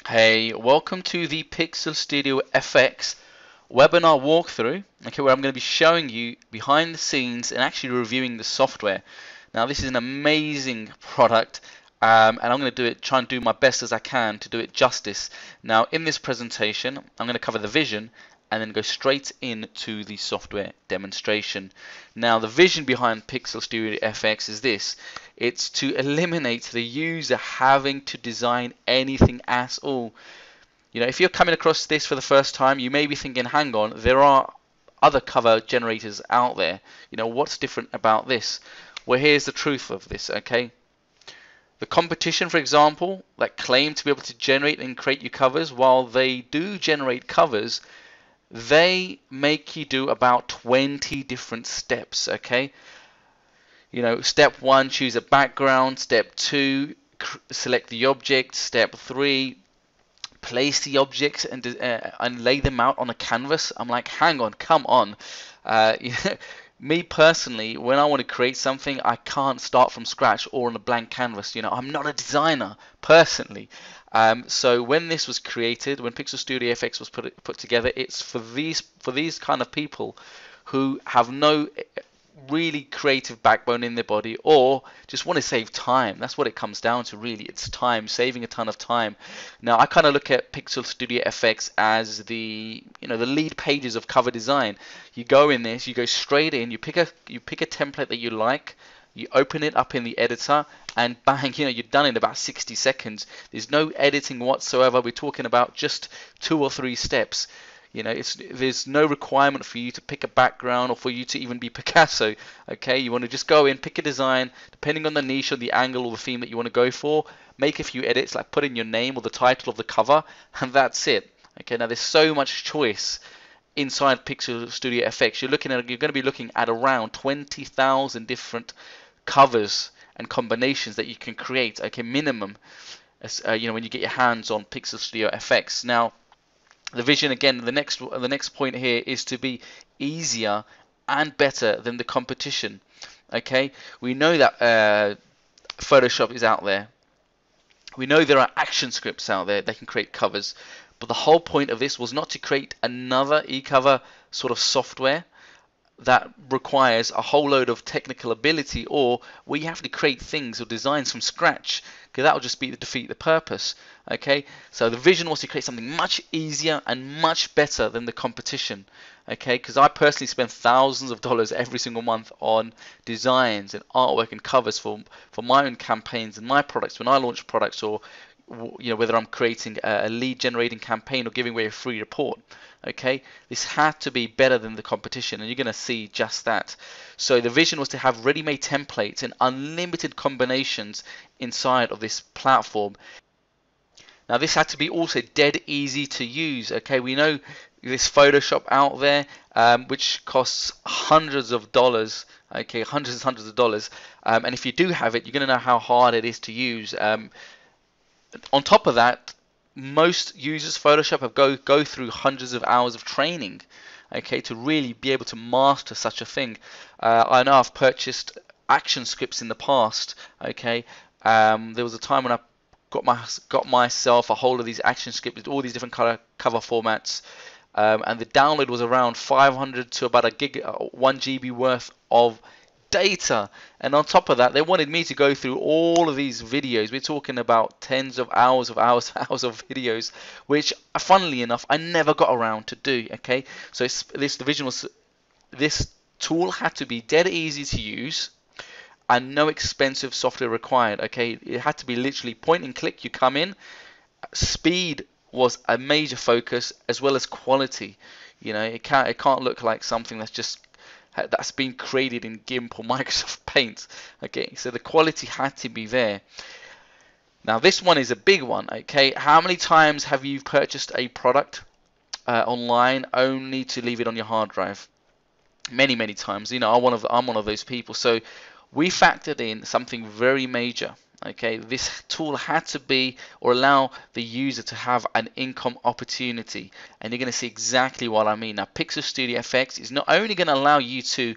Hey, welcome to the Pixel Studio FX webinar walkthrough, okay, where I'm going to be showing you behind the scenes and actually reviewing the software. Now, this is an amazing product, and I'm going to try and do my best as I can to do it justice. Now, in this presentation, I'm going to cover the vision and then go straight into the software demonstration. Now, the vision behind Pixel Studio FX is this. It's to eliminate the user having to design anything at all. You know, if you're coming across this for the first time, you may be thinking, hang on, there are other cover generators out there. You know, what's different about this? Well, here's the truth of this, okay? The competition, for example, that claim to be able to generate and create you covers, while they do generate covers, they make you do about 20 different steps, okay? You know, step 1, choose a background. Step 2, select the object. Step 3, place the objects and lay them out on a canvas. I'm like, hang on, come on. Me personally, when I want to create something, I can't start from scratch or on a blank canvas. You know, I'm not a designer personally. So when this was created, when Pixel Studio FX was put together, it's for these kind of people who have no really creative backbone in their body, or just want to save time. That's what it comes down to, really. It's time, saving a ton of time. Now, I kind of look at Pixel Studio FX as the lead pages of cover design. You go in this, you go straight in, you pick a template that you like, you open it up in the editor, and bang, you're done in about 60 seconds. There's no editing whatsoever. We're talking about just 2 or 3 steps. You know, there's no requirement for you to pick a background or for you to even be Picasso. Okay, you want to just go in, pick a design, depending on the niche or the angle or the theme that you want to go for, make a few edits, like put in your name or the title of the cover, and that's it. Okay, now there's so much choice inside Pixel Studio FX. You're going to be looking at around 20,000 different covers and combinations that you can create. Okay, minimum. When you get your hands on Pixel Studio FX. Now, the vision, again, the next point here is to be easier and better than the competition. Okay, we know that Photoshop is out there. We know there are action scripts out there that can create covers, but the whole point of this was not to create another e-cover sort of software that requires a whole load of technical ability, or where you have to create things or designs from scratch, because that will just defeat the purpose. Okay, so the vision was to create something much easier and much better than the competition. Okay, because I personally spend thousands of dollars every single month on designs and artwork and covers for my own campaigns and my products when I launch products, or whether I'm creating a lead generating campaign or giving away a free report. Okay, this had to be better than the competition, and you're going to see just that. So the vision was to have ready-made templates and unlimited combinations inside of this platform. Now, this had to be also dead easy to use. Okay, we know this Photoshop out there, which costs hundreds of dollars. Okay, hundreds and hundreds of dollars. And if you do have it, you're going to know how hard it is to use. On top of that, most users Photoshop have go through hundreds of hours of training, okay, to really be able to master such a thing. I know I've purchased action scripts in the past. Okay, there was a time when I got myself a hold of these action scripts with all these different color cover formats, and the download was around 500 to about 1 GB worth of data. And on top of that, they wanted me to go through all of these videos. We're talking about tens of hours of videos, which, funnily enough, I never got around to do. Okay, so this tool had to be dead easy to use and no expensive software required. Okay, it had to be literally point and click. You come in. Speed was a major focus, as well as quality. You know, it can't look like something that's been created in GIMP or Microsoft Paint. Okay, so the quality had to be there. Now, this one is a big one. Okay, how many times have you purchased a product online only to leave it on your hard drive? Many times. You know, I'm one of those people. So we factored in something very major. Okay, this tool had to be, or allow the user to have an income opportunity, and you're going to see exactly what I mean. Now, Pixel Studio FX is not only going to allow you to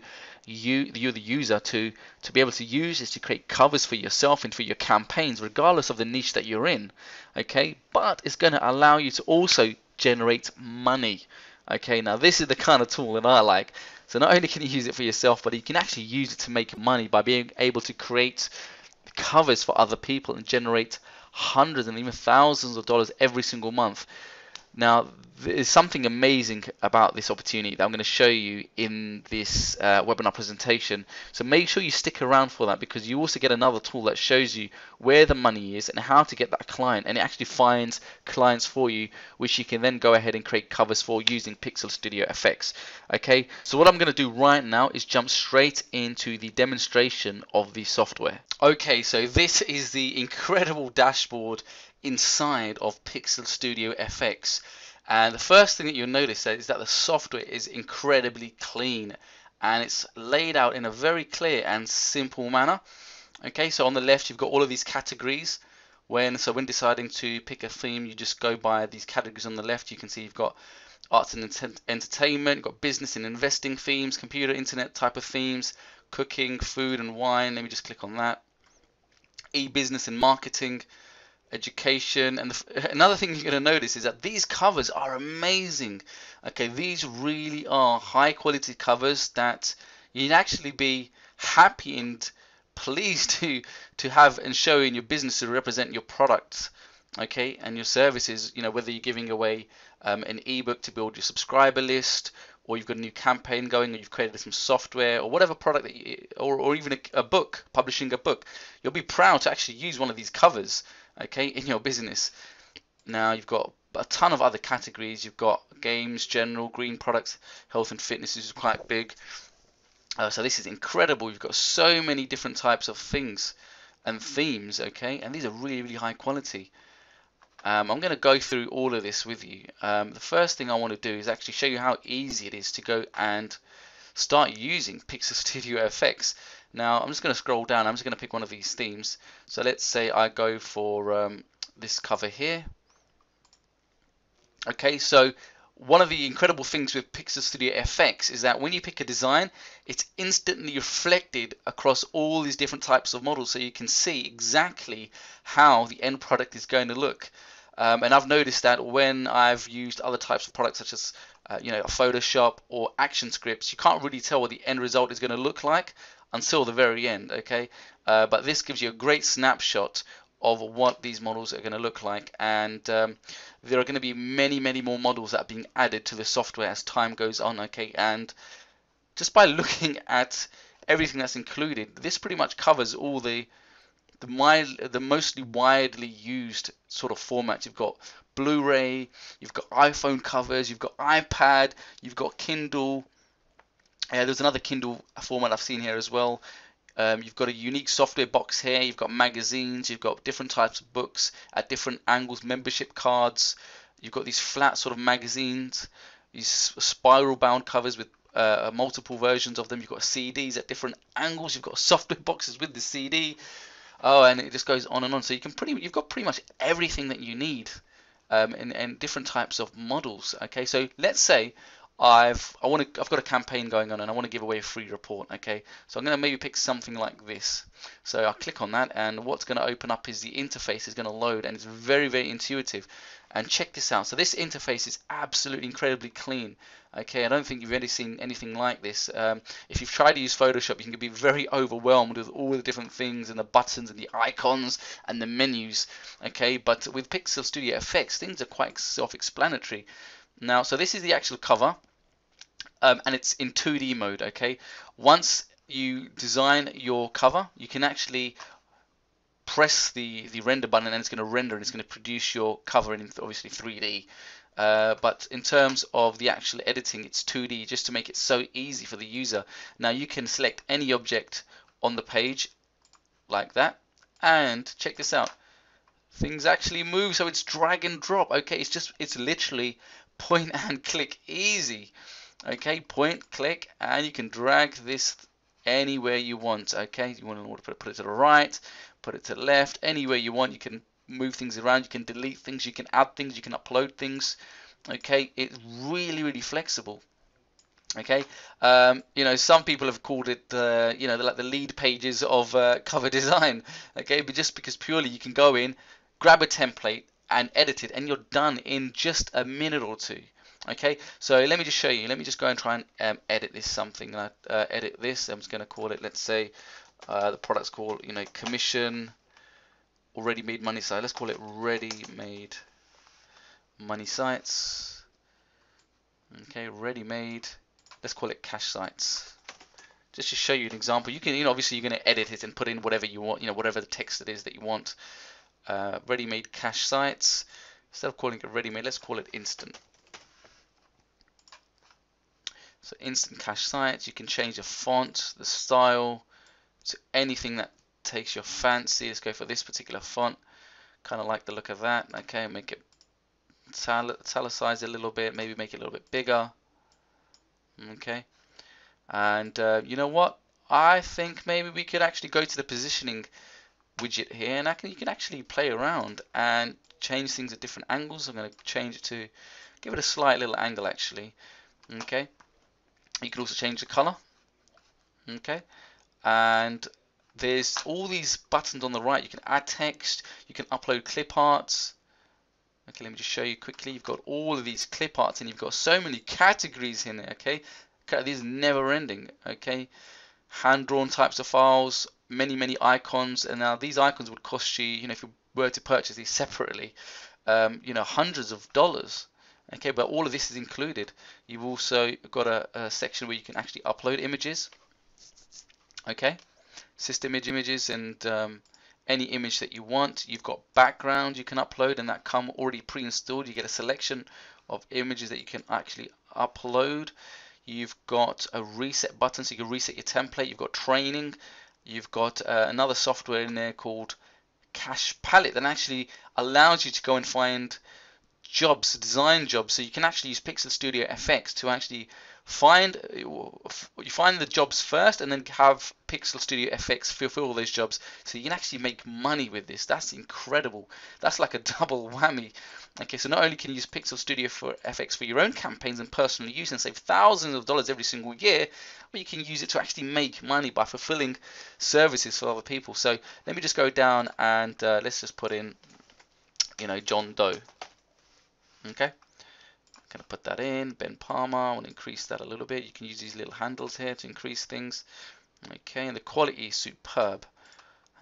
you're the user to be able to use is to create covers for yourself and for your campaigns, regardless of the niche that you're in. Okay, but it's going to allow you to also generate money. Okay, now this is the kind of tool that I like. So not only can you use it for yourself, but you can actually use it to make money by being able to create covers for other people and generate hundreds and even thousands of dollars every single month. Now, there's something amazing about this opportunity that I'm going to show you in this webinar presentation. So make sure you stick around for that, because you also get another tool that shows you where the money is and how to get that client, and it actually finds clients for you, which you can then go ahead and create covers for using Pixel Studio FX. Okay, so what I'm going to do right now is jump straight into the demonstration of the software. Okay, so this is the incredible dashboard inside of Pixel Studio FX, and the first thing that you'll notice is that the software is incredibly clean and it's laid out in a very clear and simple manner. Okay, so on the left you've got all of these categories. When deciding to pick a theme, you just go by these categories on the left. You can see you've got arts and entertainment, you've got business and investing themes, computer, internet type of themes, cooking, food and wine. Let me just click on that. E-business and marketing, education, and another thing you're going to notice is that these covers are amazing. Okay, these really are high quality covers that you'd actually be happy and pleased to have and show in your business to represent your products, okay, and your services. You know, whether you're giving away an ebook to build your subscriber list, or you've got a new campaign going, or you've created some software, or whatever product that you, or even a book, publishing a book, you'll be proud to actually use one of these covers, okay, in your business. Now you've got a ton of other categories. You've got games, general, green products, health and fitness is quite big. So this is incredible. You've got so many different types of things and themes, okay, and these are really, really high quality. I'm going to go through all of this with you. The first thing I want to do is actually show you how easy it is to go and start using Pixel Studio FX. Now I'm just going to scroll down. I'm just going to pick one of these themes. So let's say I go for this cover here. Okay, so one of the incredible things with Pixel Studio FX is that when you pick a design, it's instantly reflected across all these different types of models, so you can see exactly how the end product is going to look. And I've noticed that when I've used other types of products such as Photoshop or action scripts, you can't really tell what the end result is going to look like until the very end. Okay, but this gives you a great snapshot of what these models are going to look like, and there are going to be many more models that are being added to the software as time goes on. Okay, and just by looking at everything that's included, this pretty much covers all the mostly widely used sort of formats. You've got Blu-ray, you've got iPhone covers, you've got iPad, you've got Kindle. There's another Kindle format I've seen here as well. You've got a unique software box here. You've got magazines. You've got different types of books at different angles, membership cards. You've got these flat sort of magazines, these spiral bound covers with multiple versions of them. You've got CDs at different angles. You've got software boxes with the CD. Oh, and it just goes on and on. So you've got pretty much everything that you need, and different types of models. Okay, so let's say I've got a campaign going on and I want to give away a free report. Okay, so I'm going to maybe pick something like this. So I'll click on that, and what's going to open up is the interface is going to load, and it's very intuitive. And check this out. So this interface is absolutely incredibly clean. Okay, I don't think you've ever seen anything like this. If you've tried to use Photoshop, you can be very overwhelmed with all the different things and the buttons and the icons and the menus. Okay, but with Pixel Studio FX, things are quite self-explanatory. Now, so this is the actual cover, and it's in 2D mode. Okay, once you design your cover, you can actually press the render button, and it's going to render, and it's going to produce your cover in obviously 3D. But in terms of the actual editing, it's 2D, just to make it so easy for the user. Now you can select any object on the page like that, and check this out, things actually move. So it's drag and drop. Okay, it's literally point and click easy. Okay, point, click, and you can drag this anywhere you want. Okay, you want to put it to the right, put it to the left, anywhere you want. You can move things around, you can delete things, you can add things, you can upload things. Okay, it's really flexible. Okay, you know, some people have called it, you know, like the lead pages of cover design. Okay, but just because purely you can go in, grab a template and edit it, and you're done in just a minute or two. Okay, so let me just show you. Let me just go and try and edit this something. Edit this. I'm just going to call it. Let's say the product's called, you know, commission or ready-made money site. Let's call it ready-made money sites. Okay, ready-made. Let's call it cash sites. Just to show you an example, you can, you know, obviously you're going to edit it and put in whatever you want, you know, whatever the text it is that you want. Ready-made cash sites. Instead of calling it ready-made, let's call it instant. So instant cash sites. You can change the font, the style, to anything that takes your fancy. Let's go for this particular font. Kind of like the look of that. Okay, make it italicize a little bit. Maybe make it a little bit bigger. Okay. And you know what? I think maybe we could actually go to the positioning widget here, and you can actually play around and change things at different angles. I'm going to change it to give it a slight little angle actually. Okay. You can also change the color. Okay. And there's all these buttons on the right. You can add text. You can upload clip arts. Okay, let me just show you quickly. You've got all of these clip arts, and you've got so many categories in there. Okay, these are never ending. Okay, hand-drawn types of files, many icons, and now these icons would cost you, you know, if you were to purchase these separately, you know, hundreds of dollars. Okay, but all of this is included. You've also got a section where you can actually upload images. Okay, system images and any image that you want. You've got background you can upload, and that come already pre-installed. You get a selection of images that you can actually upload. You've got a reset button, so you can reset your template. You've got training. You've got another software in there called Cache Palette that actually allows you to go and find jobs, design jobs. So you can actually use Pixel Studio FX to actually find the jobs first, and then have Pixel Studio FX fulfill all those jobs. So you can actually make money with this. That's incredible. That's like a double whammy. Okay, so not only can you use Pixel Studio for FX for your own campaigns and personal use and save thousands of dollars every single year, but you can use it to actually make money by fulfilling services for other people. So let me just go down and let's just put in, you know, John Doe. Okay, I'm going to put that in, Ben Palmer. I want to increase that a little bit. You can use these little handles here to increase things. Okay, and the quality is superb.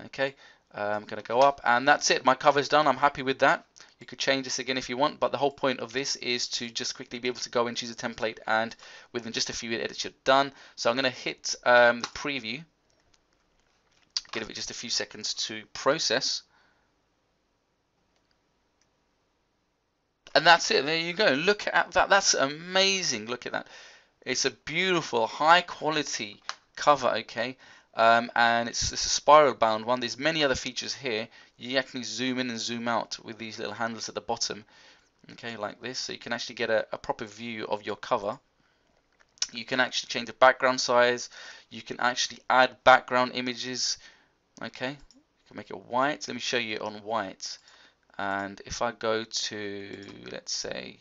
Okay, I'm going to go up, and that's it. My cover's done. I'm happy with that. You could change this again if you want, but the whole point of this is to just quickly be able to go and choose a template, and within just a few edits you're done. So I'm going to hit the preview, give it just a few seconds to process. And that's it. There you go. Look at that. That's amazing. Look at that. It's a beautiful, high quality cover. Okay, and it's a spiral bound one. There's many other features here. You actually zoom in and zoom out with these little handles at the bottom. Okay, like this. So you can actually get a proper view of your cover. You can actually change the background size. You can actually add background images. Okay, you can make it white. Let me show you on white. And if I go to, let's say,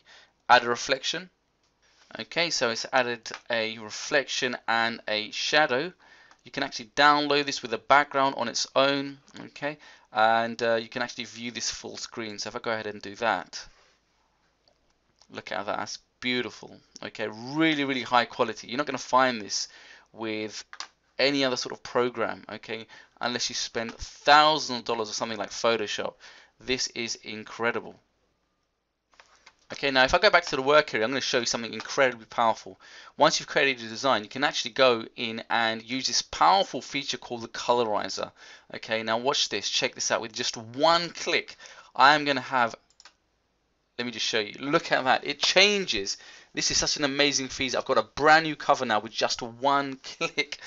add a reflection. Okay, so it's added a reflection and a shadow. You can actually download this with a background on its own. Okay, and you can actually view this full screen. So if I go ahead and do that, look at that. That's beautiful. Okay, really high quality. You're not going to find this with any other sort of program. Okay, unless you spend thousands of dollars or something like Photoshop. This is incredible. Okay, now if I go back to the work area, I'm going to show you something incredibly powerful. Once you've created your design, you can actually go in and use this powerful feature called the colorizer. Okay, now watch this. Check this out. With just one click, I am going to have, let me just show you. Look at that. It changes. This is such an amazing feature. I've got a brand new cover now with just one click.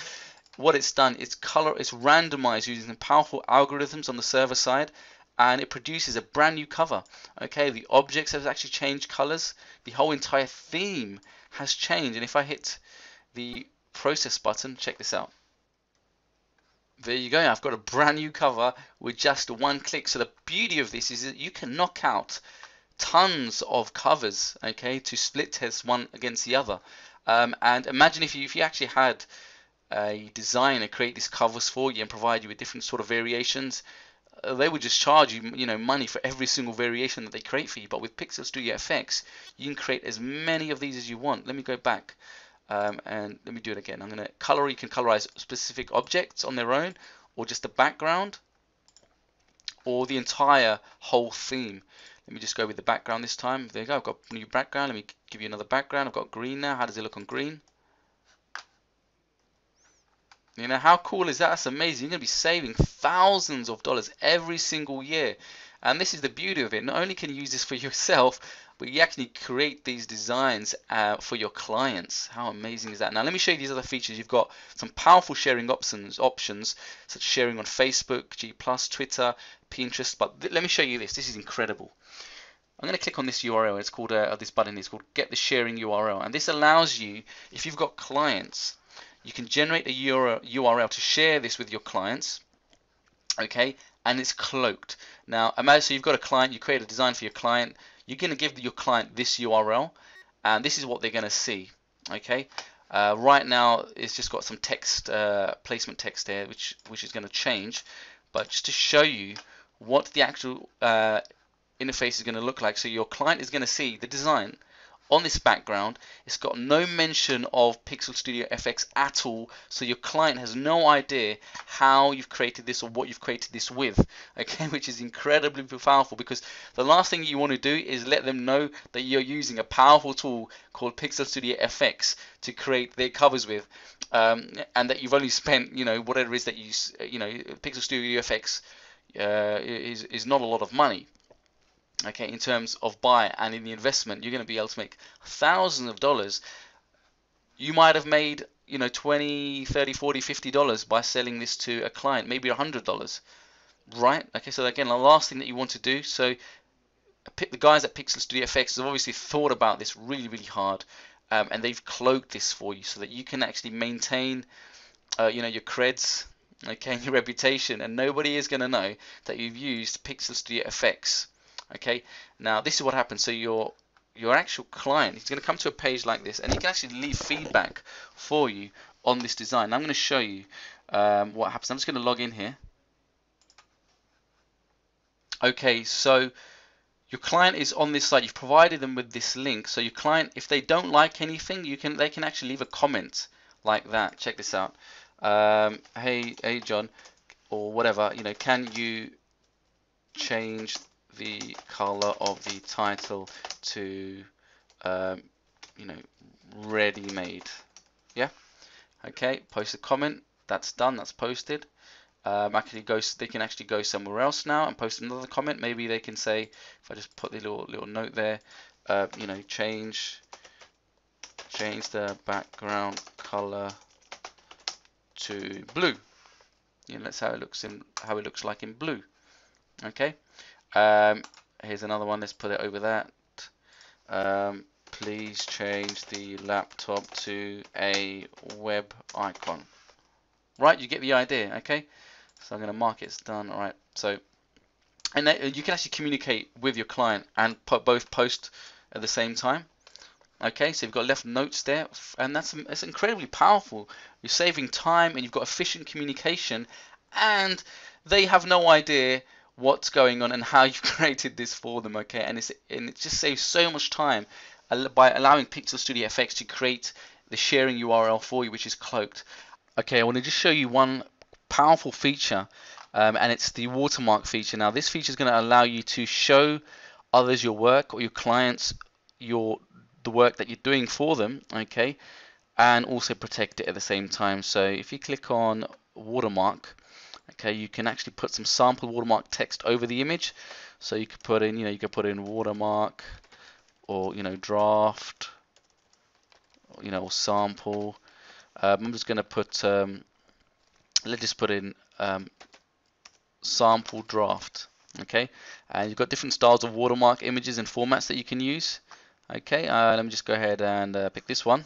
What it's done, it's randomized using powerful algorithms on the server side, and it produces a brand new cover. Okay, the objects have actually changed colors. The whole entire theme has changed. And if I hit the process button, check this out. There you go. I've got a brand new cover with just one click. So the beauty of this is that you can knock out tons of covers, okay, to split test one against the other. And imagine if you actually had a designer create these covers for you and provide you with different sort of variations. They would just charge you, money for every single variation that they create for you. But with Pixel Studio FX, you can create as many of these as you want. Let me go back and let me do it again. I'm going to color. You can colorize specific objects on their own, or just the background, or the entire whole theme. Let me just go with the background this time. There you go. I've got a new background. Let me give you another background. I've got green now. How does it look on green? How cool is that? That's amazing. You're going to be saving thousands of dollars every single year. And this is the beauty of it. Not only can you use this for yourself, but you actually create these designs for your clients. How amazing is that? Now let me show you these other features. You've got some powerful sharing options such as sharing on Facebook, G+, Twitter, Pinterest. But let me show you this. This is incredible. I'm going to click on this URL. It's called this button. It's called Get the Sharing URL, and this allows you, if you've got clients, you can generate a URL to share this with your clients, okay? And it's cloaked. Now, imagine so you've got a client, you create a design for your client. You're going to give your client this URL, and this is what they're going to see, okay? Right now, it's just got some text, placement text there, which is going to change. But just to show you what the actual interface is going to look like, so your client is going to see the design on this background. It's got no mention of Pixel Studio FX at all, so your client has no idea how you've created this or what you've created this with, okay, which is incredibly powerful, because the last thing you want to do is let them know that you're using a powerful tool called Pixel Studio FX to create their covers with, and that you've only spent, whatever it is that Pixel Studio FX is not a lot of money. Okay, in terms of buy and in the investment, you're going to be able to make thousands of dollars. You might have made, $20, $30, $40, $50 by selling this to a client, maybe $100, right? Okay, so again, the last thing that you want to do, so the guys at Pixel Studio FX have obviously thought about this really, really hard, and they've cloaked this for you so that you can actually maintain, your creds, okay, and your reputation, and nobody is going to know that you've used Pixel Studio FX. Okay, now this is what happens. So your actual client is going to come to a page like this, and he can actually leave feedback for you on this design. Now, I'm going to show you what happens. I'm just going to log in here. Okay, so your client is on this site. You've provided them with this link. So your client, if they don't like anything, they can actually leave a comment like that. Check this out. Hey John, or whatever. Can you change the color of the title to ready-made? Yeah, okay, post a comment. That's done, that's posted. They can actually go somewhere else now and post another comment. Maybe they can say, if I just put the little note there, change the background color to blue. That's how it looks like in blue. Okay. Here's another one. Let's put it over that. Please change the laptop to a web icon. Right, you get the idea. Okay, so I'm going to mark it's done. All right. So, and you can actually communicate with your client and both post at the same time. Okay, so you've got left notes there, and that's incredibly powerful. You're saving time, and you've got efficient communication, and they have no idea what's going on and how you've created this for them. Okay, and it just saves so much time by allowing Pixel Studio FX to create the sharing URL for you, which is cloaked. Okay, I want to just show you one powerful feature, and it's the watermark feature. Now, this feature is going to allow you to show others your work, or your clients the work that you're doing for them, okay, and also protect it at the same time. So if you click on watermark, okay, you can actually put some sample watermark text over the image. So you could put in, watermark, or draft, or sample. I'm just going to put, let's just put in sample draft. Okay, and you've got different styles of watermark images and formats that you can use. Okay, let me just go ahead and pick this one.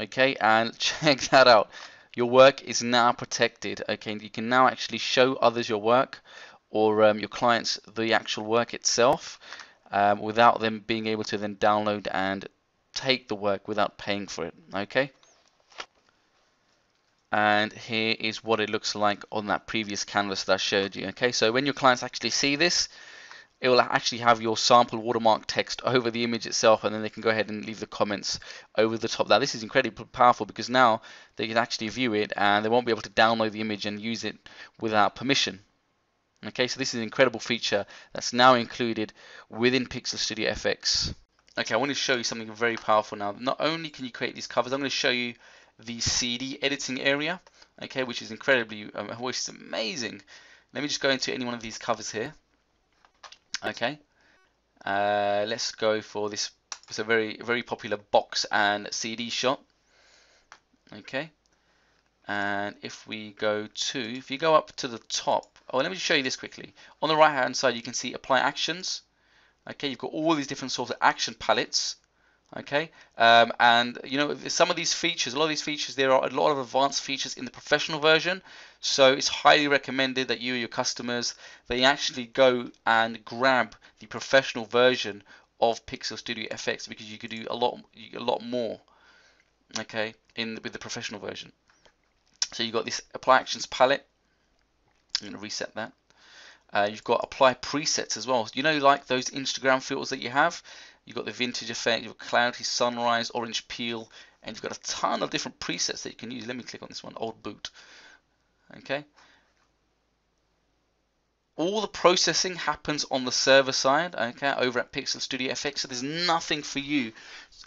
Okay, and check that out. Your work is now protected. Okay, you can now actually show others your work, or your clients the actual work itself, without them being able to then download and take the work without paying for it. Okay. And here is what it looks like on that previous canvas that I showed you. Okay, so when your clients actually see this, it will actually have your sample watermark text over the image itself, and then they can go ahead and leave the comments over the top. Now this is incredibly powerful because now they can actually view it and they won't be able to download the image and use it without permission. Okay, so this is an incredible feature that's now included within Pixel Studio FX. Okay, I want to show you something very powerful now. Not only can you create these covers, I'm going to show you the CD editing area, okay, which is incredibly, which is amazing. Let me just go into any one of these covers here. Okay, let's go for this. It's a very popular box and CD shot. Okay, and if we go to, if you go up to the top, oh, let me just show you this quickly. On the right hand side, you can see apply actions. Okay, you've got all these different sorts of action palettes. Okay, and you know, some of these features, a lot of these features, there are a lot of advanced features in the professional version, so it's highly recommended that you or your customers, they actually go and grab the professional version of Pixel Studio FX, because you could do a lot more, okay, with the professional version. So you've got this apply actions palette. I'm going to reset that. You've got apply presets as well. You know, like those Instagram filters that you have. You've got the vintage effect, you've got clarity, sunrise, orange peel, and you've got a ton of different presets that you can use. Let me click on this one, old boot. Okay. All the processing happens on the server side, okay, over at Pixel Studio FX. So there's nothing for you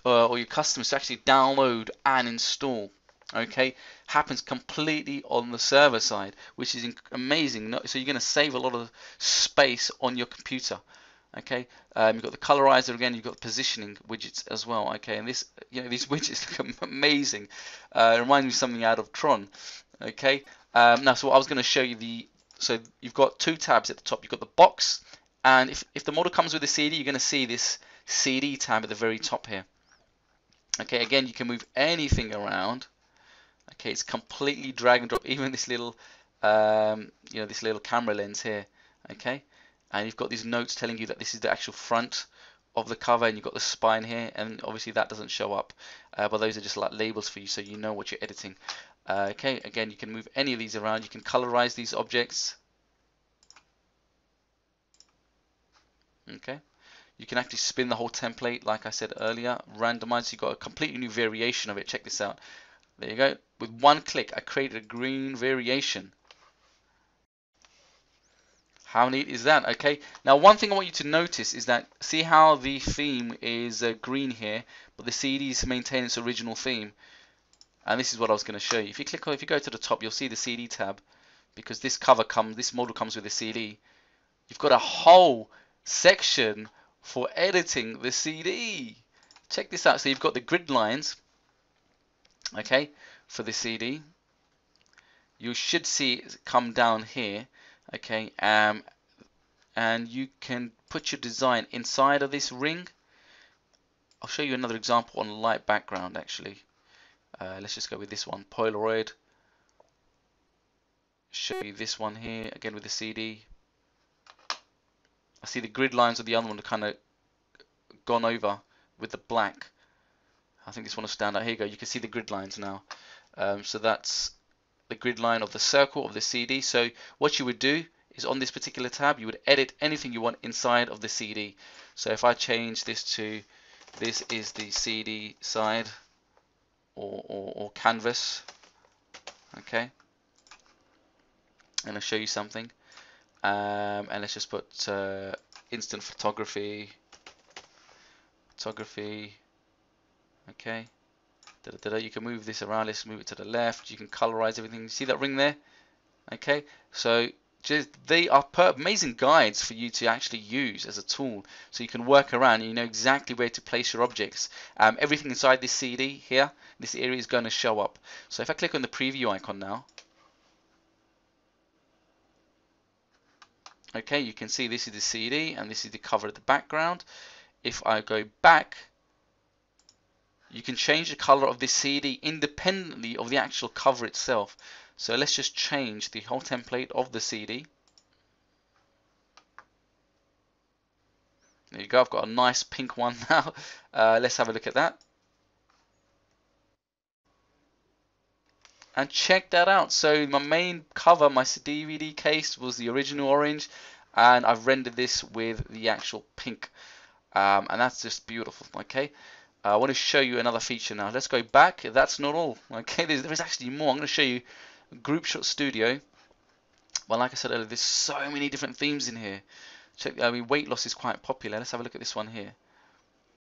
or your customers to actually download and install. Okay, happens completely on the server side, which is amazing. So you're going to save a lot of space on your computer. Okay, you've got the colorizer again. You've got positioning widgets as well. Okay, and this, you know, these widgets look amazing. It reminds me of something out of Tron. Okay, now so I was going to show you so you've got two tabs at the top. You've got the box, and if the model comes with a CD, you're going to see this CD tab at the very top here. Okay, again, you can move anything around. Okay, it's completely drag and drop. Even this little, you know, this little camera lens here. Okay, and you've got these notes telling you that this is the actual front of the cover, and you've got the spine here, and obviously that doesn't show up, but those are just like labels for you, so you know what you're editing. Okay, again, you can move any of these around. You can colorize these objects. Okay, you can actually spin the whole template, like I said earlier, randomize. So you've got a completely new variation of it. Check this out. There you go. With one click, I created a green variation. How neat is that? Okay. Now, one thing I want you to notice is that, see how the theme is green here, but the CD is maintaining its original theme. And this is what I was going to show you. If you click on, if you go to the top, you'll see the CD tab, because this this model comes with a CD. You've got a whole section for editing the CD. Check this out. So you've got the grid lines. Okay, for the CD, you should see it come down here. Okay, and you can put your design inside of this ring. I'll show you another example on light background. Actually, let's just go with this one, Polaroid. Show you this one here again with the CD. I see the grid lines of the other one are kind of gone over with the black. I think this one will stand out. Here you go. You can see the grid lines now. So that's the grid line of the circle of the CD. So what you would do is, on this particular tab, you would edit anything you want inside of the CD. So if I change this to, this is the CD side or canvas. Okay. And I'll show you something. And let's just put instant photography. Okay. You can move this around. Let's move it to the left. You can colorize everything. You see that ring there? Okay. So they are amazing guides for you to actually use as a tool, so you can work around and you know exactly where to place your objects. Everything inside this CD here, this area, is going to show up. So if I click on the preview icon now, okay, you can see this is the CD and this is the cover of the background. If I go back, you can change the color of this CD independently of the actual cover itself. So let's just change the whole template of the CD. There you go, I've got a nice pink one now. Let's have a look at that. And check that out. So my main cover, my DVD case, was the original orange, and I've rendered this with the actual pink, and that's just beautiful. Okay, I want to show you another feature now. Let's go back. That's not all. Okay, there's actually more. I'm going to show you Group Shot Studio. Well, like I said earlier, there's so many different themes in here. Check. I mean, weight loss is quite popular. Let's have a look at this one here.